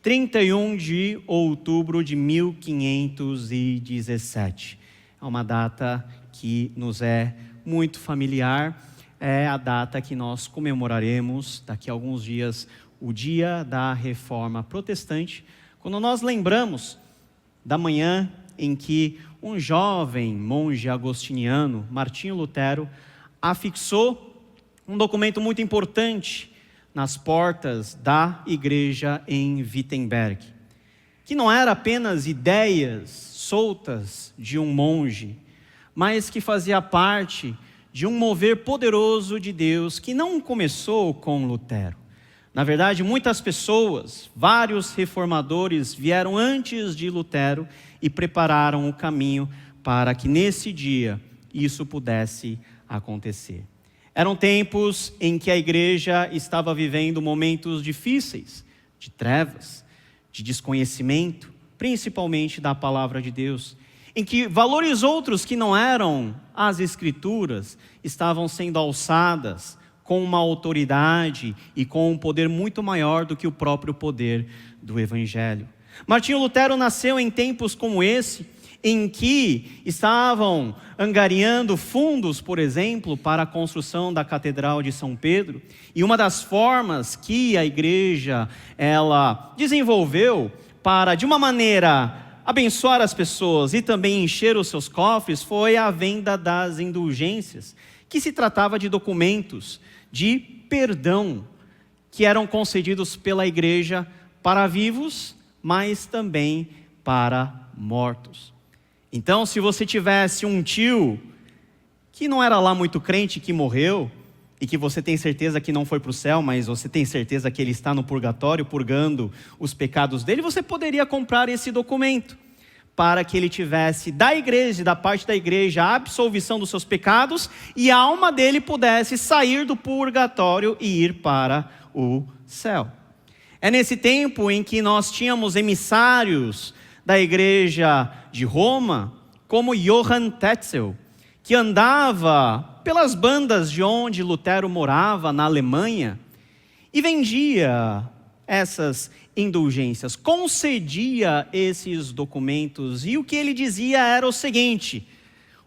31 de outubro de 1517. É uma data que nos é muito familiar, é a data que nós comemoraremos daqui a alguns dias, o dia da Reforma Protestante, quando nós lembramos da manhã em que um jovem monge agostiniano, Martinho Lutero, afixou um documento muito importante nas portas da igreja em Wittenberg, que não era apenas ideias soltas de um monge, mas que fazia parte de um mover poderoso de Deus que não começou com Lutero. Na verdade, muitas pessoas, vários reformadores vieram antes de Lutero e prepararam o caminho para que nesse dia isso pudesse acontecer. Eram tempos em que a igreja estava vivendo momentos difíceis, de trevas, de desconhecimento, principalmente da palavra de Deus, em que valores outros que não eram as Escrituras estavam sendo alçadas com uma autoridade e com um poder muito maior do que o próprio poder do Evangelho. Martinho Lutero nasceu em tempos como esse, em que estavam angariando fundos, por exemplo, para a construção da Catedral de São Pedro, e uma das formas que a igreja ela desenvolveu para, de uma maneira, abençoar as pessoas e também encher os seus cofres, foi a venda das indulgências, que se tratava de documentos de perdão, que eram concedidos pela igreja para vivos, mas também para mortos. Então, se você tivesse um tio que não era lá muito crente, que morreu, e que você tem certeza que não foi para o céu, mas você tem certeza que ele está no purgatório, purgando os pecados dele, você poderia comprar esse documento, para que ele tivesse da igreja, da parte da igreja, a absolvição dos seus pecados, e a alma dele pudesse sair do purgatório e ir para o céu. É nesse tempo em que nós tínhamos emissários da igreja de Roma, como Johann Tetzel, que andava pelas bandas de onde Lutero morava, na Alemanha, e vendia essas indulgências, concedia esses documentos, e o que ele dizia era o seguinte: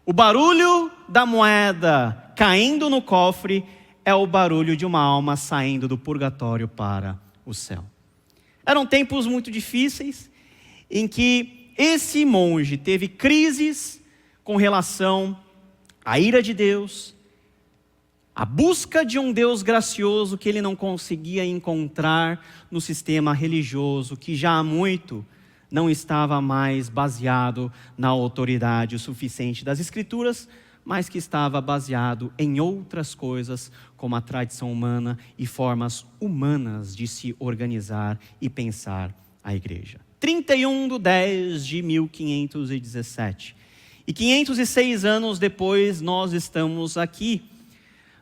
o barulho da moeda caindo no cofre é o barulho de uma alma saindo do purgatório para o céu. Eram tempos muito difíceis, em que esse monge teve crises com relação à ira de Deus, a busca de um Deus gracioso que ele não conseguia encontrar no sistema religioso, que já há muito não estava mais baseado na autoridade o suficiente das Escrituras, mas que estava baseado em outras coisas, como a tradição humana e formas humanas de se organizar e pensar a igreja. 31/10/1517. E 506 anos depois nós estamos aqui.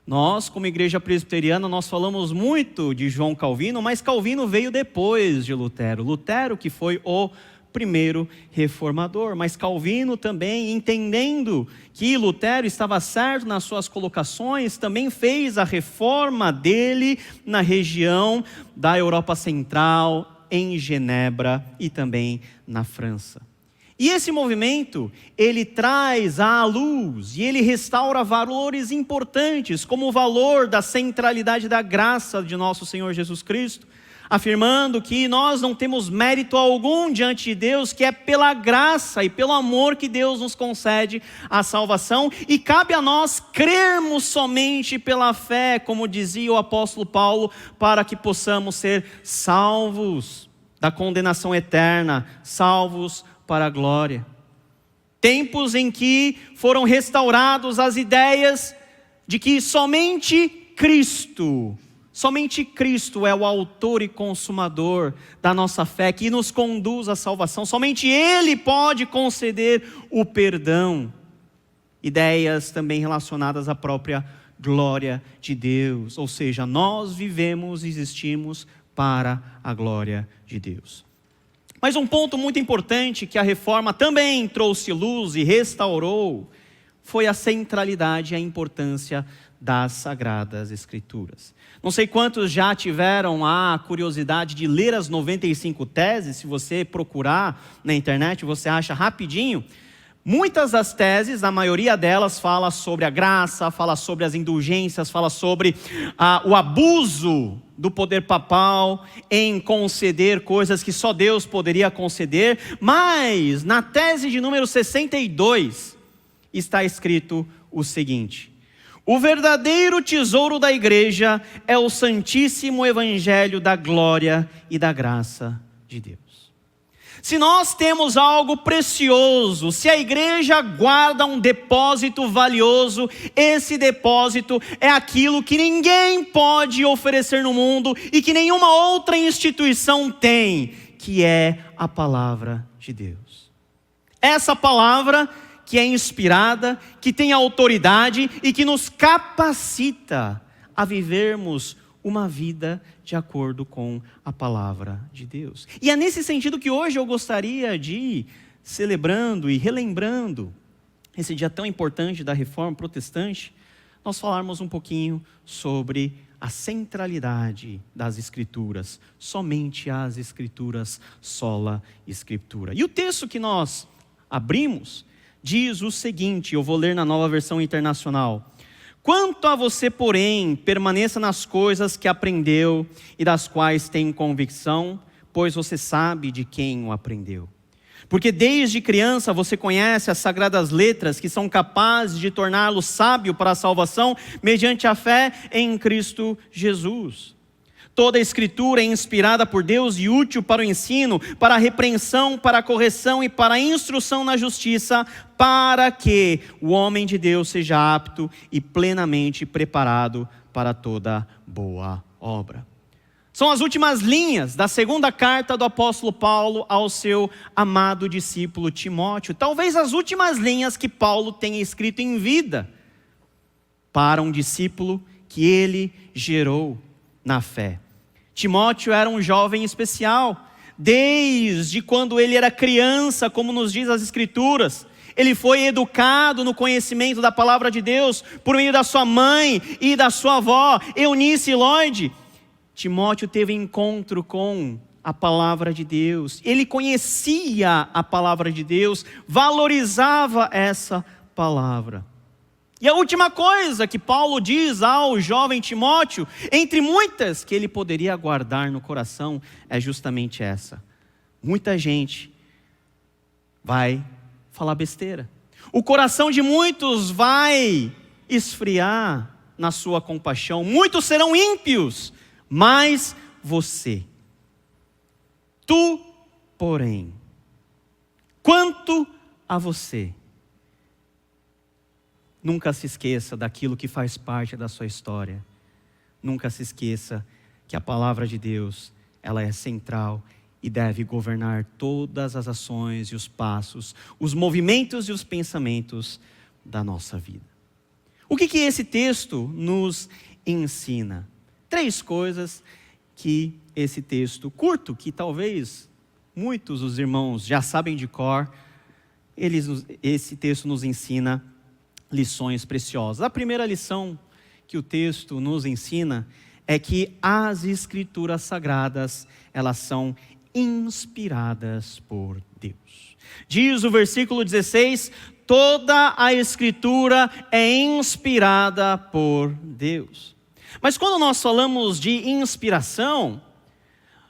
Nós, como igreja presbiteriana, nós falamos muito de João Calvino, mas Calvino veio depois de Lutero. Lutero que foi o primeiro reformador, mas Calvino também, entendendo que Lutero estava certo nas suas colocações, também fez a reforma dele na região da Europa Central, em Genebra e também na França. E esse movimento, ele traz à luz e ele restaura valores importantes, como o valor da centralidade da graça de nosso Senhor Jesus Cristo, afirmando que nós não temos mérito algum diante de Deus, que é pela graça e pelo amor que Deus nos concede a salvação, e cabe a nós crermos somente pela fé, como dizia o apóstolo Paulo, para que possamos ser salvos da condenação eterna, salvos para a glória. Tempos em que foram restaurados as ideias de que somente Cristo é o autor e consumador da nossa fé, que nos conduz à salvação. Somente Ele pode conceder o perdão. Ideias também relacionadas à própria glória de Deus. Ou seja, nós vivemos e existimos para a glória de Deus. Mas um ponto muito importante que a reforma também trouxe luz e restaurou foi a centralidade e a importância das Sagradas Escrituras. Não sei quantos já tiveram a curiosidade de ler as 95 teses. Se você procurar na internet, você acha rapidinho. Muitas das teses, a maioria delas, fala sobre a graça, fala sobre as indulgências, fala sobre o abuso do poder papal em conceder coisas que só Deus poderia conceder. Mas na tese de número 62 está escrito o seguinte: o verdadeiro tesouro da igreja é o santíssimo evangelho da glória e da graça de Deus. Se nós temos algo precioso, se a igreja guarda um depósito valioso, esse depósito é aquilo que ninguém pode oferecer no mundo e que nenhuma outra instituição tem, que é a palavra de Deus. Essa palavra que é inspirada, que tem autoridade e que nos capacita a vivermos uma vida de acordo com a palavra de Deus. E é nesse sentido que hoje eu gostaria de ir celebrando e relembrando esse dia tão importante da Reforma Protestante, nós falarmos um pouquinho sobre a centralidade das Escrituras, somente as Escrituras, sola Escritura. E o texto que nós abrimos diz o seguinte, eu vou ler na Nova Versão Internacional: quanto a você, porém, permaneça nas coisas que aprendeu e das quais tem convicção, pois você sabe de quem o aprendeu. Porque desde criança você conhece as sagradas letras que são capazes de torná-lo sábio para a salvação mediante a fé em Cristo Jesus. Toda a Escritura é inspirada por Deus e útil para o ensino, para a repreensão, para a correção e para a instrução na justiça, para que o homem de Deus seja apto e plenamente preparado para toda boa obra. São as últimas linhas da segunda carta do apóstolo Paulo ao seu amado discípulo Timóteo. Talvez as últimas linhas que Paulo tenha escrito em vida para um discípulo que ele gerou na fé. Timóteo era um jovem especial, desde quando ele era criança, como nos diz as Escrituras. Ele foi educado no conhecimento da palavra de Deus, por meio da sua mãe e da sua avó, Eunice e Lloyd. Timóteo teve encontro com a palavra de Deus, ele conhecia a palavra de Deus, valorizava essa palavra. E a última coisa que Paulo diz ao jovem Timóteo, entre muitas que ele poderia guardar no coração, é justamente essa: muita gente vai falar besteira, o coração de muitos vai esfriar na sua compaixão, muitos serão ímpios, mas tu, porém, quanto a você, nunca se esqueça daquilo que faz parte da sua história. Nunca se esqueça que a palavra de Deus, ela é central e deve governar todas as ações e os passos, os movimentos e os pensamentos da nossa vida. O que esse texto nos ensina? 3 coisas que esse texto curto, que talvez muitos dos irmãos já sabem de cor, esse texto nos ensina lições preciosas. A primeira lição que o texto nos ensina é que as Escrituras Sagradas, elas são inspiradas por Deus. Diz o versículo 16, toda a Escritura é inspirada por Deus. Mas quando nós falamos de inspiração,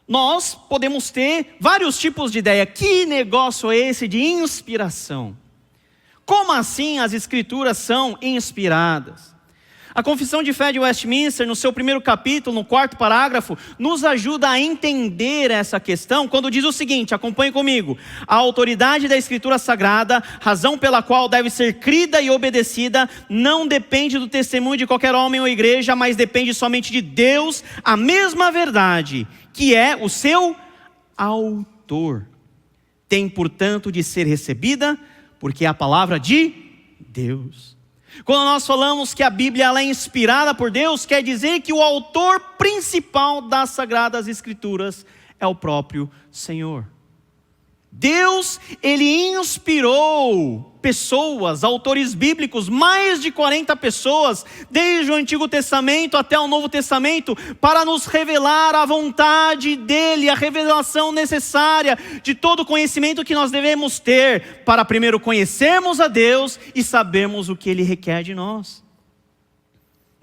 nós podemos ter vários tipos de ideia. Que negócio é esse de inspiração? Como assim as Escrituras são inspiradas? A Confissão de Fé de Westminster, no seu primeiro capítulo, no 4º parágrafo, nos ajuda a entender essa questão, quando diz o seguinte, acompanhe comigo: a autoridade da Escritura Sagrada, razão pela qual deve ser crida e obedecida, não depende do testemunho de qualquer homem ou igreja, mas depende somente de Deus, a mesma verdade, que é o seu autor. Tem, portanto, de ser recebida, porque é a palavra de Deus. Quando nós falamos que a Bíblia ela é inspirada por Deus, quer dizer que o autor principal das Sagradas Escrituras é o próprio Senhor. Deus, Ele inspirou pessoas, autores bíblicos, mais de 40 pessoas, desde o Antigo Testamento até o Novo Testamento, para nos revelar a vontade dEle, a revelação necessária de todo o conhecimento que nós devemos ter, para primeiro conhecermos a Deus e sabermos o que Ele requer de nós.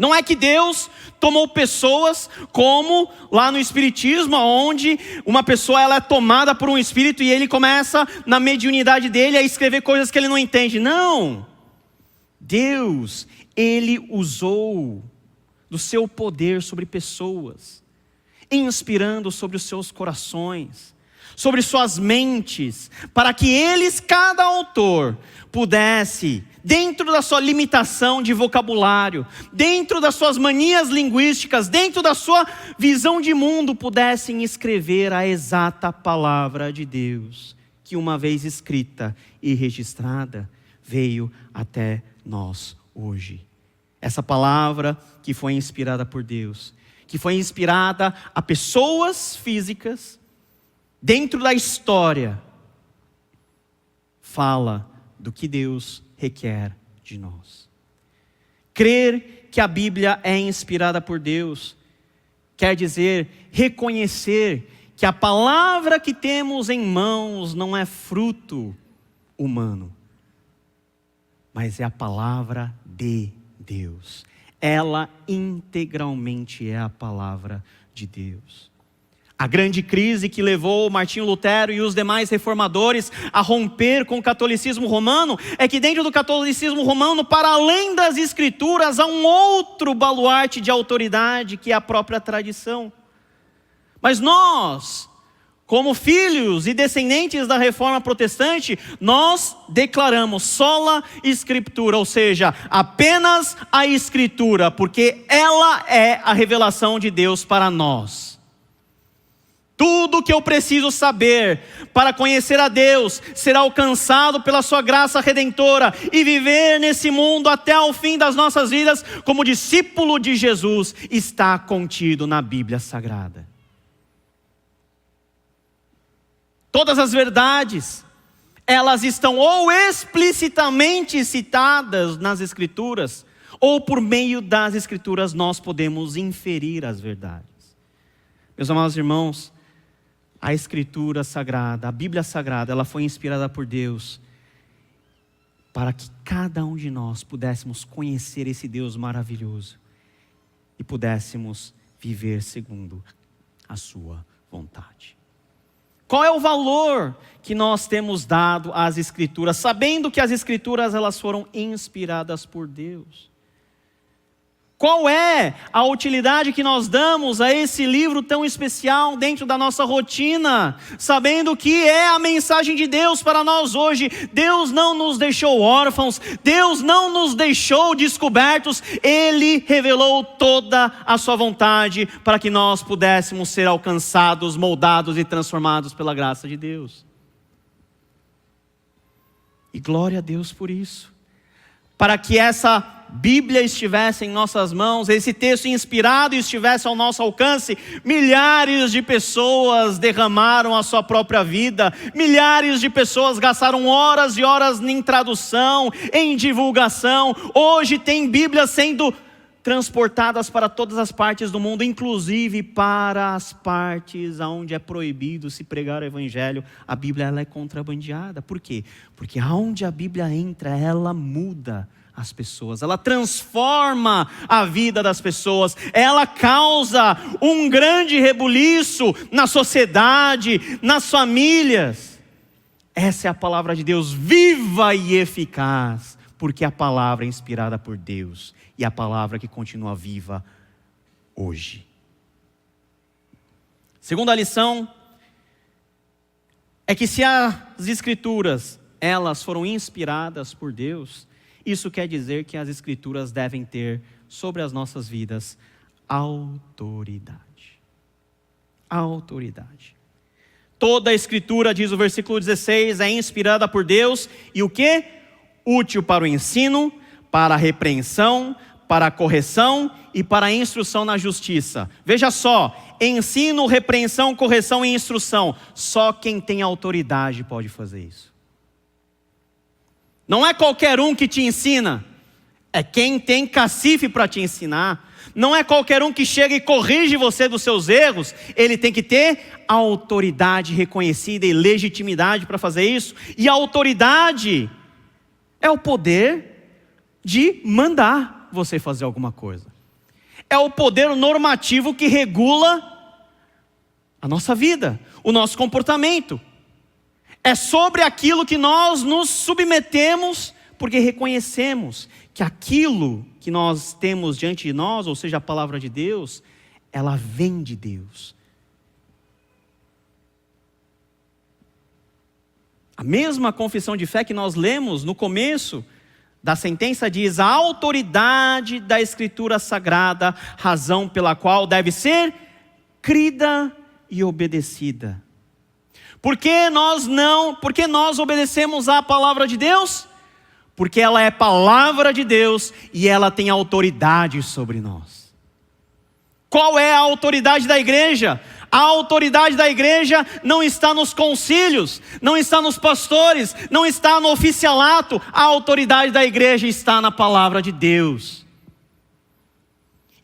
Não é que Deus tomou pessoas como lá no Espiritismo, onde uma pessoa ela é tomada por um espírito e ele começa, na mediunidade dele, a escrever coisas que ele não entende. Não! Deus, Ele usou do seu poder sobre pessoas, inspirando sobre os seus corações, sobre suas mentes, para que eles, cada autor, pudesse, dentro da sua limitação de vocabulário, dentro das suas manias linguísticas, dentro da sua visão de mundo, pudessem escrever a exata palavra de Deus, que uma vez escrita e registrada, veio até nós hoje. Essa palavra que foi inspirada por Deus, que foi inspirada a pessoas físicas, dentro da história, fala do que Deus requer de nós. Crer que a Bíblia é inspirada por Deus quer dizer reconhecer que a palavra que temos em mãos não é fruto humano, mas é a palavra de Deus. Ela integralmente é a palavra de Deus. A grande crise que levou Martinho Lutero e os demais reformadores a romper com o catolicismo romano é que dentro do catolicismo romano, para além das escrituras, há um outro baluarte de autoridade, que é a própria tradição. Mas nós, como filhos e descendentes da reforma protestante, nós declaramos sola escritura, ou seja, apenas a escritura, porque ela é a revelação de Deus para nós. Tudo que eu preciso saber para conhecer a Deus será alcançado pela sua graça redentora e viver nesse mundo até o fim das nossas vidas como discípulo de Jesus está contido na Bíblia Sagrada. Todas as verdades, elas estão ou explicitamente citadas nas Escrituras, ou por meio das Escrituras nós podemos inferir as verdades. Meus amados irmãos, a Escritura Sagrada, a Bíblia Sagrada, ela foi inspirada por Deus para que cada um de nós pudéssemos conhecer esse Deus maravilhoso e pudéssemos viver segundo a sua vontade. Qual é o valor que nós temos dado às Escrituras, sabendo que as Escrituras elas foram inspiradas por Deus? Qual é a utilidade que nós damos a esse livro tão especial dentro da nossa rotina, sabendo que é a mensagem de Deus para nós hoje? Deus não nos deixou órfãos, Deus não nos deixou descobertos, Ele revelou toda a sua vontade para que nós pudéssemos ser alcançados, moldados e transformados pela graça de Deus. E glória a Deus por isso. Para que essa Bíblia estivesse em nossas mãos, esse texto inspirado estivesse ao nosso alcance, milhares de pessoas derramaram a sua própria vida, milhares de pessoas gastaram horas e horas em tradução, em divulgação. Hoje tem Bíblia sendo transportadas para todas as partes do mundo, inclusive para as partes onde é proibido se pregar o Evangelho. A Bíblia ela é contrabandeada. Por quê? Porque aonde a Bíblia entra, ela muda as pessoas, ela transforma a vida das pessoas, ela causa um grande rebuliço na sociedade, nas famílias. Essa é a palavra de Deus, viva e eficaz, porque a palavra é inspirada por Deus e a palavra que continua viva hoje. Segunda lição é que se as Escrituras elas foram inspiradas por Deus, isso quer dizer que as Escrituras devem ter sobre as nossas vidas autoridade. Autoridade. Toda a Escritura, diz o versículo 16, é inspirada por Deus e o quê? Útil para o ensino, para a repreensão, para a correção e para a instrução na justiça. Veja só, ensino, repreensão, correção e instrução. Só quem tem autoridade pode fazer isso. Não é qualquer um que te ensina, é quem tem cacife para te ensinar. Não é qualquer um que chega e corrige você dos seus erros, ele tem que ter autoridade reconhecida e legitimidade para fazer isso. E a autoridade é o poder de mandar você fazer alguma coisa. É o poder normativo que regula a nossa vida, o nosso comportamento. É sobre aquilo que nós nos submetemos, porque reconhecemos que aquilo que nós temos diante de nós, ou seja, a palavra de Deus, ela vem de Deus. A mesma confissão de fé que nós lemos no começo da sentença diz: a autoridade da Escritura Sagrada, razão pela qual deve ser crida e obedecida. Por que nós obedecemos à palavra de Deus? Porque ela é palavra de Deus e ela tem autoridade sobre nós. Qual é a autoridade da igreja? A autoridade da igreja não está nos concílios, não está nos pastores, não está no oficialato. A autoridade da igreja está na palavra de Deus.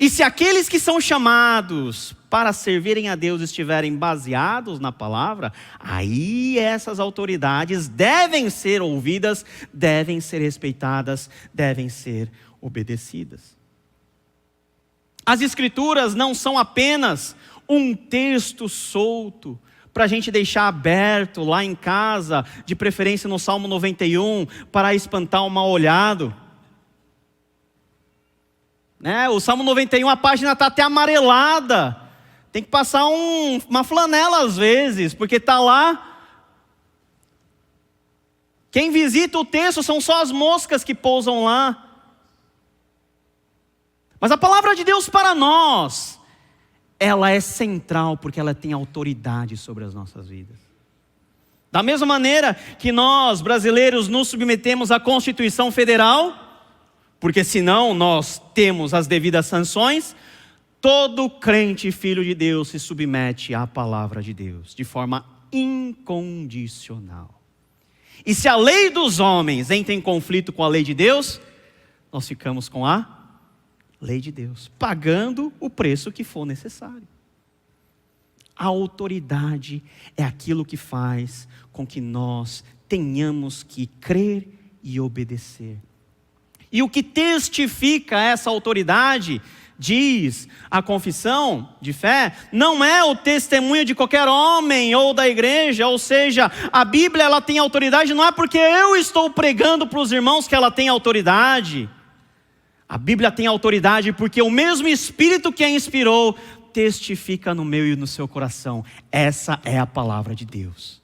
E se aqueles que são chamados para servirem a Deus estiverem baseados na palavra, aí essas autoridades devem ser ouvidas, devem ser respeitadas, devem ser obedecidas. As Escrituras não são apenas um texto solto para a gente deixar aberto lá em casa, de preferência no Salmo 91, para espantar o mal-olhado. O Salmo 91, a página está até amarelada. Tem que passar uma flanela às vezes, porque está lá. Quem visita o texto são só as moscas que pousam lá. Mas a palavra de Deus para nós, ela é central, porque ela tem autoridade sobre as nossas vidas. Da mesma maneira que nós, brasileiros, nos submetemos à Constituição Federal, porque senão nós temos as devidas sanções, todo crente filho de Deus se submete à palavra de Deus, de forma incondicional. E se a lei dos homens entra em conflito com a lei de Deus, nós ficamos com a lei de Deus, pagando o preço que for necessário. A autoridade é aquilo que faz com que nós tenhamos que crer e obedecer. E o que testifica essa autoridade, diz a confissão de fé, não é o testemunho de qualquer homem ou da igreja, ou seja, a Bíblia ela tem autoridade, não é porque eu estou pregando para os irmãos que ela tem autoridade. A Bíblia tem autoridade porque o mesmo Espírito que a inspirou testifica no meu e no seu coração. Essa é a palavra de Deus.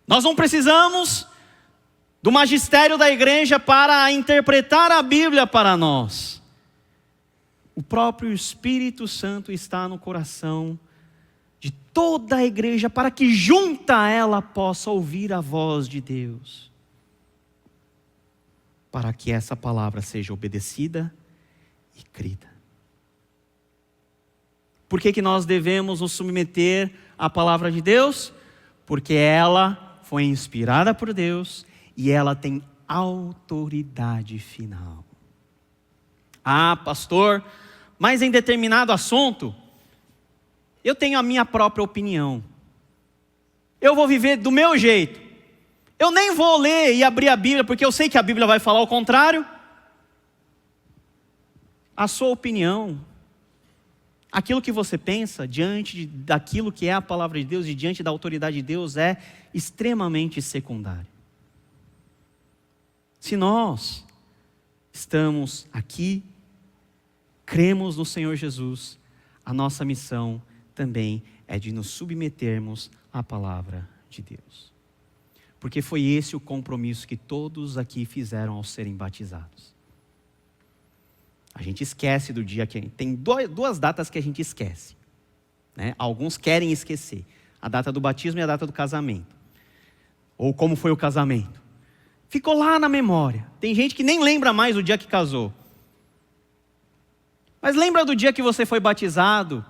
Nós não precisamos do magistério da igreja para interpretar a Bíblia para nós. O próprio Espírito Santo está no coração de toda a igreja para que junta ela possa ouvir a voz de Deus. Para que essa palavra seja obedecida e crida. Por que nós devemos nos submeter à palavra de Deus? Porque ela foi inspirada por Deus e ela tem autoridade final. Ah, pastor, mas em determinado assunto, eu tenho a minha própria opinião. Eu vou viver do meu jeito. Eu nem vou ler e abrir a Bíblia, porque eu sei que a Bíblia vai falar o contrário. A sua opinião, aquilo que você pensa diante daquilo que é a palavra de Deus e diante da autoridade de Deus é extremamente secundário. Se nós estamos aqui, cremos no Senhor Jesus, a nossa missão também é de nos submetermos à palavra de Deus. Porque foi esse o compromisso que todos aqui fizeram ao serem batizados. A gente esquece do dia que... Tem duas datas que a gente esquece. Alguns querem esquecer. A data do batismo e a data do casamento. Ou como foi o casamento. Ficou lá na memória. Tem gente que nem lembra mais do dia que casou. Mas lembra do dia que você foi batizado?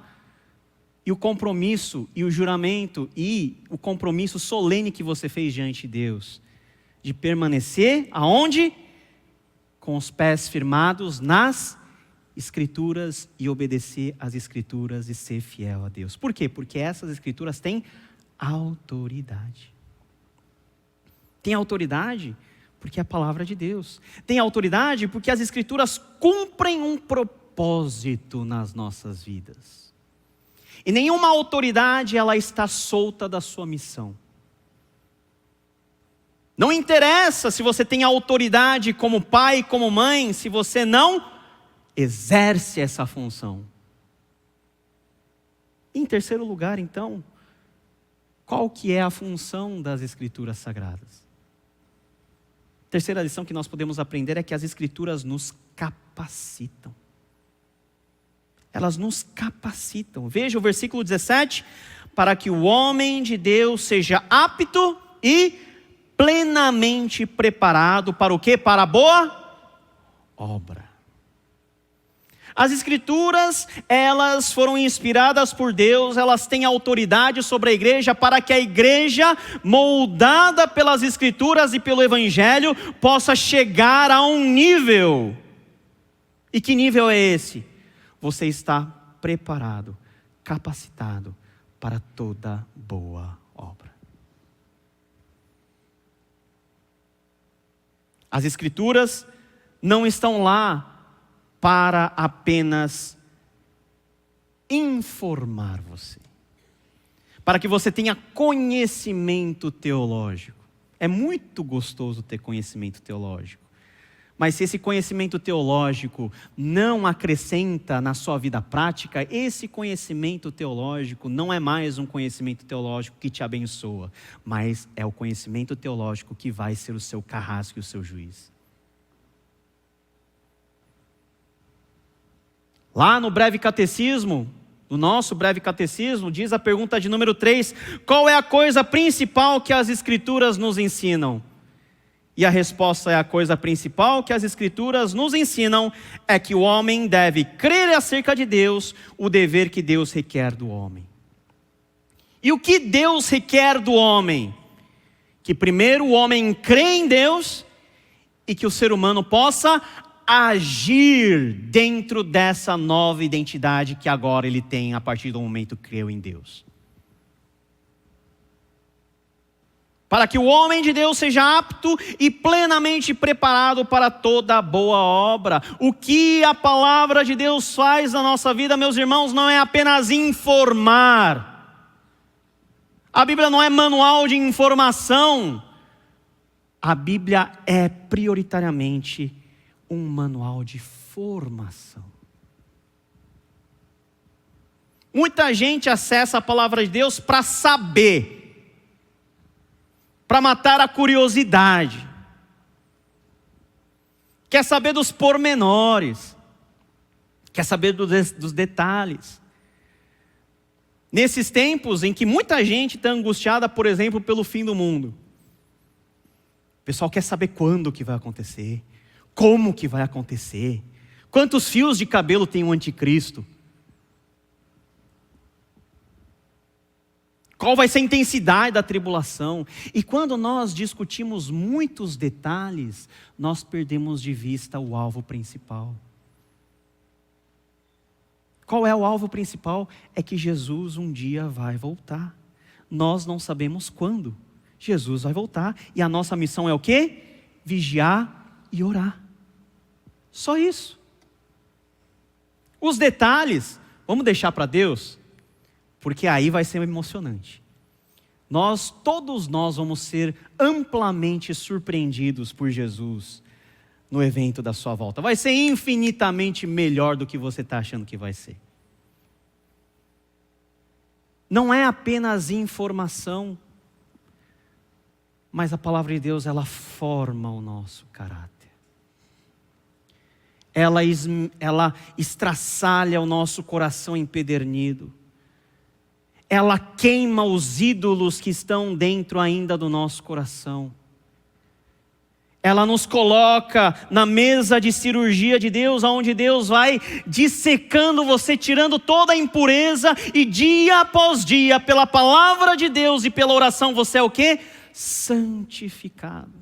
E o compromisso, e o juramento, e o compromisso solene que você fez diante de Deus. De permanecer aonde? Com os pés firmados nas Escrituras e obedecer às Escrituras e ser fiel a Deus. Por quê? Porque essas Escrituras têm autoridade. Tem autoridade porque é a palavra de Deus. Tem autoridade porque as Escrituras cumprem um propósito nas nossas vidas. E nenhuma autoridade ela está solta da sua missão. Não interessa se você tem autoridade como pai, como mãe, se você não exerce essa função. Em terceiro lugar, então, qual que é a função das Escrituras Sagradas? Terceira lição que nós podemos aprender é que as Escrituras nos capacitam. Elas nos capacitam. Veja o versículo 17. Para que o homem de Deus seja apto e plenamente preparado para o quê? Para a boa obra. As Escrituras, elas foram inspiradas por Deus, elas têm autoridade sobre a igreja para que a igreja, moldada pelas Escrituras e pelo Evangelho, possa chegar a um nível. E que nível é esse? Você está preparado, capacitado para toda boa obra. As Escrituras não estão lá para apenas informar você, para que você tenha conhecimento teológico. É muito gostoso ter conhecimento teológico, mas se esse conhecimento teológico não acrescenta na sua vida prática, esse conhecimento teológico não é mais um conhecimento teológico que te abençoa, mas é o conhecimento teológico que vai ser o seu carrasco e o seu juiz. Lá no breve catecismo, no nosso breve catecismo, diz a pergunta de número 3, qual é a coisa principal que as Escrituras nos ensinam? E a resposta é: a coisa principal que as Escrituras nos ensinam é que o homem deve crer acerca de Deus, o dever que Deus requer do homem. E o que Deus requer do homem? Que primeiro o homem crê em Deus e que o ser humano possa agir dentro dessa nova identidade que agora ele tem a partir do momento que creu em Deus. Para que o homem de Deus seja apto e plenamente preparado para toda boa obra. O que a palavra de Deus faz na nossa vida, meus irmãos, não é apenas informar. A Bíblia não é manual de informação. A Bíblia é prioritariamente um manual de formação. Muita gente acessa a palavra de Deus para saber, para matar a curiosidade, quer saber dos pormenores, quer saber dos detalhes. Nesses tempos em que muita gente está angustiada, por exemplo, pelo fim do mundo, o pessoal quer saber quando que vai acontecer, como que vai acontecer, quantos fios de cabelo tem o anticristo, qual vai ser a intensidade da tribulação. E quando nós discutimos muitos detalhes, nós perdemos de vista o alvo principal. Qual é o alvo principal? É que Jesus um dia vai voltar. Nós não sabemos quando. Jesus vai voltar. E a nossa missão é o quê? Vigiar e orar. Só isso. Os detalhes, vamos deixar para Deus, porque aí vai ser emocionante. Todos nós vamos ser amplamente surpreendidos por Jesus no evento da sua volta. Vai ser infinitamente melhor do que você está achando que vai ser. Não é apenas informação, mas a palavra de Deus, ela forma o nosso caráter. Ela estraçalha o nosso coração empedernido. Ela queima os ídolos que estão dentro ainda do nosso coração. ela nos coloca na mesa de cirurgia de Deus, onde Deus vai dissecando você, tirando toda a impureza, e dia após dia, pela palavra de Deus e pela oração, você é o quê? Santificado.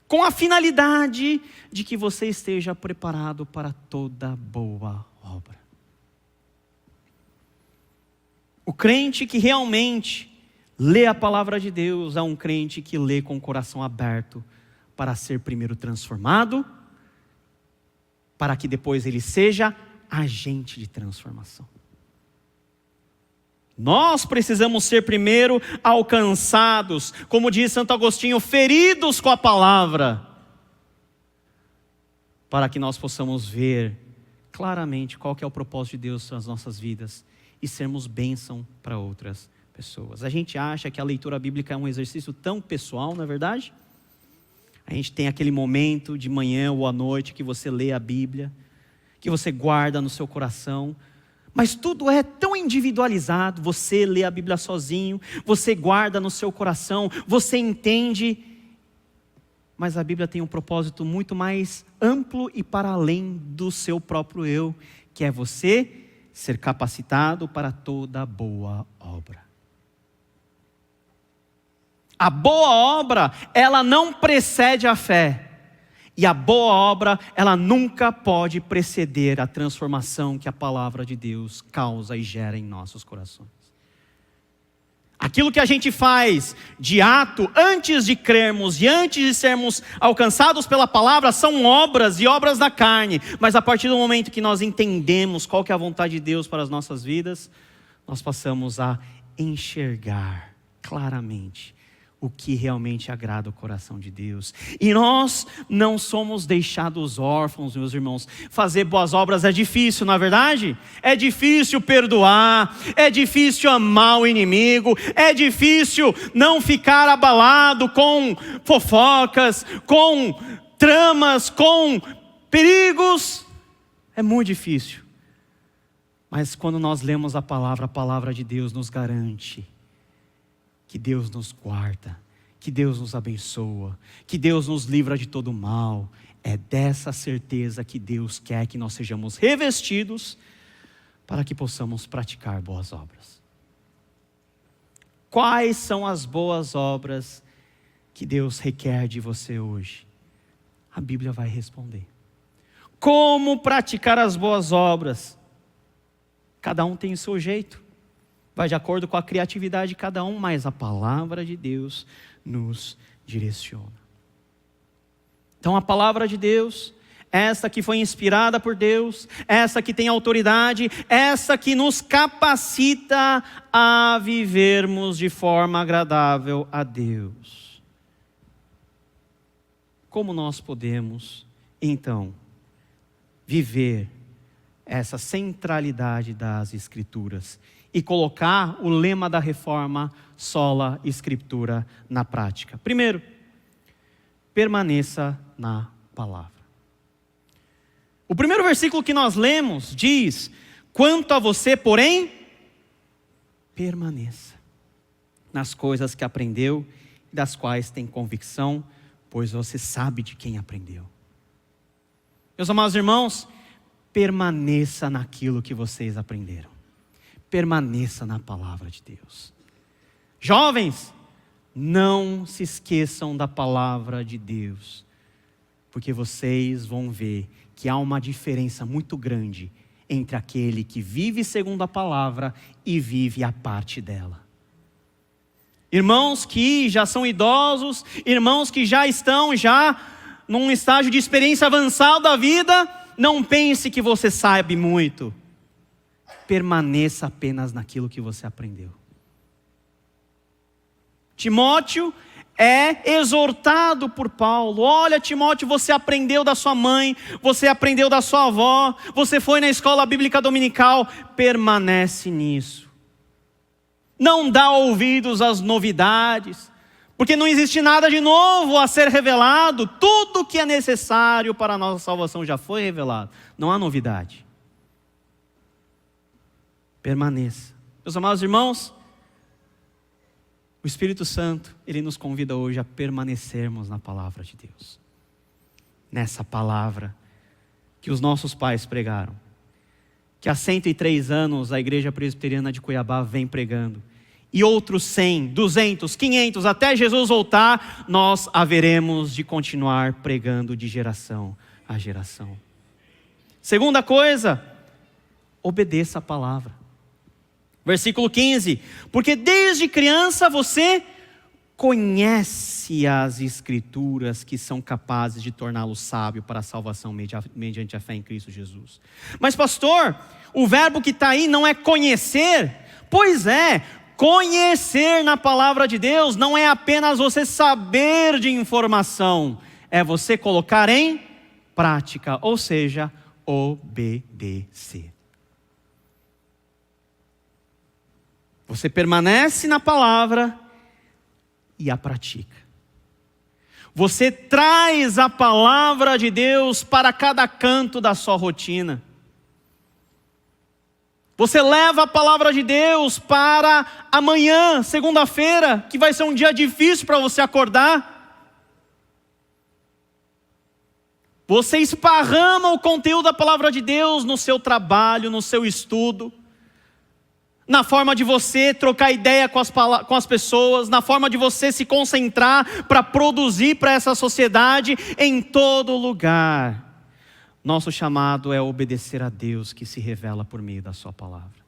Com a finalidade de que você esteja preparado para toda boa obra. O crente que realmente lê a palavra de Deus é um crente que lê com o coração aberto para ser primeiro transformado, para que depois ele seja agente de transformação. Nós precisamos ser primeiro alcançados, como diz Santo Agostinho, feridos com a palavra, para que nós possamos ver claramente qual que é o propósito de Deus nas nossas vidas e sermos bênção para outras pessoas. A gente acha que a leitura bíblica é um exercício tão pessoal, não é verdade? A gente tem aquele momento de manhã ou à noite que você lê a Bíblia, que você guarda no seu coração, mas tudo é tão individualizado. Você lê a Bíblia sozinho, você guarda no seu coração, você entende, mas a Bíblia tem um propósito muito mais amplo e para além do seu próprio eu, que é você ser capacitado para toda boa obra. A boa obra, ela não precede a fé. E a boa obra, ela nunca pode preceder a transformação que a palavra de Deus causa e gera em nossos corações. Aquilo que a gente faz de ato antes de crermos e antes de sermos alcançados pela palavra são obras e obras da carne. Mas a partir do momento que nós entendemos qual que é a vontade de Deus para as nossas vidas, nós passamos a enxergar claramente o que realmente agrada o coração de Deus. E nós não somos deixados órfãos, meus irmãos. Fazer boas obras é difícil, não é verdade? É difícil perdoar, é difícil amar o inimigo, é difícil não ficar abalado com fofocas, com tramas, com perigos. É muito difícil. Mas quando nós lemos a palavra de Deus nos garante que Deus nos guarda, que Deus nos abençoa, que Deus nos livra de todo mal. É dessa certeza que Deus quer que nós sejamos revestidos para que possamos praticar boas obras. Quais são as boas obras que Deus requer de você hoje? A Bíblia vai responder. Como praticar as boas obras? Cada um tem o seu jeito. Vai de acordo com a criatividade de cada um, mas a palavra de Deus nos direciona. Então a palavra de Deus, essa que foi inspirada por Deus, essa que tem autoridade, essa que nos capacita a vivermos de forma agradável a Deus. Como nós podemos, então, viver essa centralidade das Escrituras e colocar o lema da reforma, sola Escritura, na prática? Primeiro, permaneça na palavra. O primeiro versículo que nós lemos diz: quanto a você, porém, permaneça nas coisas que aprendeu, das quais tem convicção, pois você sabe de quem aprendeu. Meus amados irmãos, permaneça naquilo que vocês aprenderam. Permaneça na palavra de Deus. Jovens, não se esqueçam da palavra de Deus, porque vocês vão ver que há uma diferença muito grande entre aquele que vive segundo a palavra e vive a parte dela. Irmãos que já são idosos, irmãos que já estão num estágio de experiência avançada da vida, não pense que você sabe muito. Permaneça apenas naquilo que você aprendeu. Timóteo é exortado por Paulo. Olha, Timóteo, você aprendeu da sua mãe, você aprendeu da sua avó, você foi na escola bíblica dominical, permanece nisso. Não dá ouvidos às novidades, porque não existe nada de novo a ser revelado. Tudo que é necessário para a nossa salvação já foi revelado. Não há novidade. Permaneça. Meus amados irmãos, O Espírito Santo, ele nos convida hoje a permanecermos na palavra de Deus. Nessa palavra que os nossos pais pregaram, que há 103 anos a Igreja Presbiteriana de Cuiabá vem pregando, e outros 100, 200, 500, até Jesus voltar, nós haveremos de continuar pregando de geração a geração. Segunda coisa, obedeça a palavra. Versículo 15, porque desde criança você conhece as Escrituras que são capazes de torná-lo sábio para a salvação mediante a fé em Cristo Jesus. Mas pastor, o verbo que está aí não é conhecer? Pois é, conhecer na palavra de Deus não é apenas você saber de informação, é você colocar em prática, ou seja, obedecer. Você permanece na palavra e a pratica. Você traz a palavra de Deus para cada canto da sua rotina. Você leva a palavra de Deus para amanhã, segunda-feira, que vai ser um dia difícil para você acordar. Você esparrama o conteúdo da palavra de Deus no seu trabalho, no seu estudo, na forma de você trocar ideia com as pessoas, na forma de você se concentrar para produzir para essa sociedade, em todo lugar. Nosso chamado é obedecer a Deus que se revela por meio da sua palavra.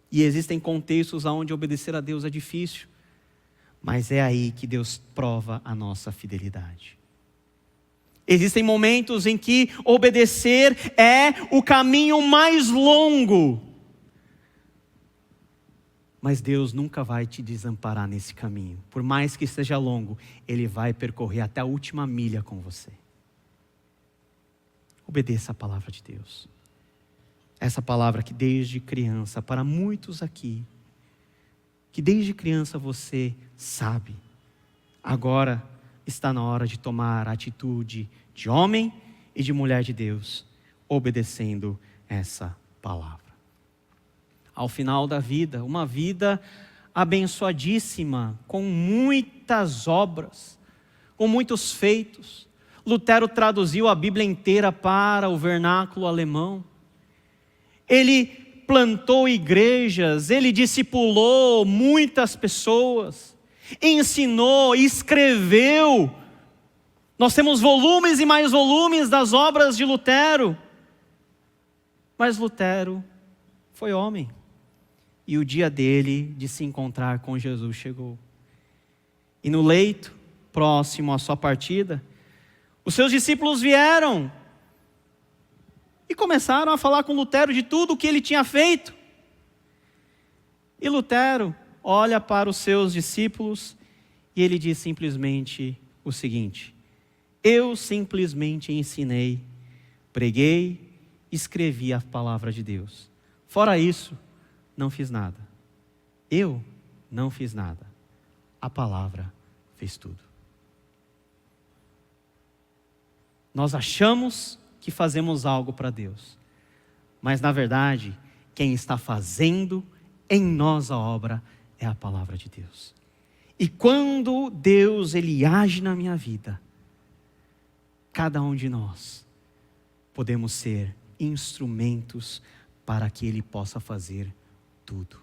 E existem contextos onde obedecer a Deus é difícil, mas é aí que Deus prova a nossa fidelidade. Existem momentos em que obedecer é o caminho mais longo, mas Deus nunca vai te desamparar nesse caminho. Por mais que seja longo, Ele vai percorrer até a última milha com você. Obedeça a palavra de Deus. Essa palavra que desde criança, para muitos aqui, que desde criança você sabe, agora está na hora de tomar a atitude de homem e de mulher de Deus, obedecendo essa palavra. Ao final da vida, uma vida abençoadíssima, com muitas obras, com muitos feitos. Lutero traduziu a Bíblia inteira para o vernáculo alemão. Ele plantou igrejas, ele discipulou muitas pessoas, ensinou, escreveu. Nós temos volumes e mais volumes das obras de Lutero. Mas Lutero foi homem. E o dia dele de se encontrar com Jesus chegou. E no leito, próximo à sua partida, os seus discípulos vieram e começaram a falar com Lutero de tudo o que ele tinha feito. E Lutero olha para os seus discípulos e ele diz simplesmente o seguinte: eu simplesmente ensinei, preguei, escrevi a palavra de Deus. Fora isso, não fiz nada. Eu não fiz nada. A palavra fez tudo. Nós achamos que fazemos algo para Deus, mas na verdade, quem está fazendo em nós a obra é a palavra de Deus. E quando Deus ele age na minha vida, cada um de nós podemos ser instrumentos para que Ele possa fazer tudo.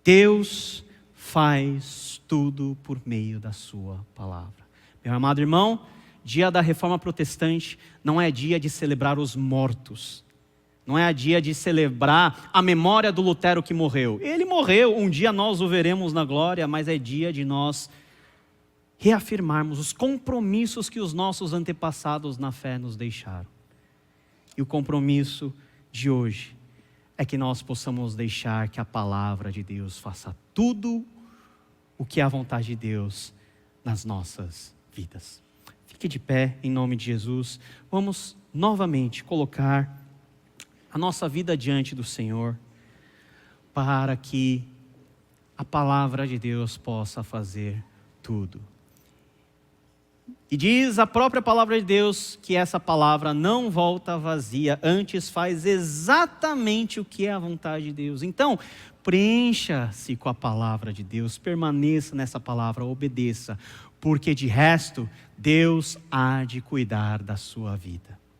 Deus faz tudo por meio da sua palavra. Meu amado irmão, dia da Reforma Protestante não é dia de celebrar os mortos. Não é dia de celebrar a memória do Lutero que morreu. Ele morreu, um dia nós o veremos na glória, mas é dia de nós reafirmarmos os compromissos que os nossos antepassados na fé nos deixaram. E o compromisso de hoje é que nós possamos deixar que a palavra de Deus faça tudo o que é a vontade de Deus nas nossas vidas. Fique de pé em nome de Jesus. Vamos novamente colocar a nossa vida diante do Senhor, para que a palavra de Deus possa fazer tudo. E diz a própria palavra de Deus que essa palavra não volta vazia, antes faz exatamente o que é a vontade de Deus. Então, preencha-se com a palavra de Deus, permaneça nessa palavra, obedeça, porque de resto, Deus há de cuidar da sua vida.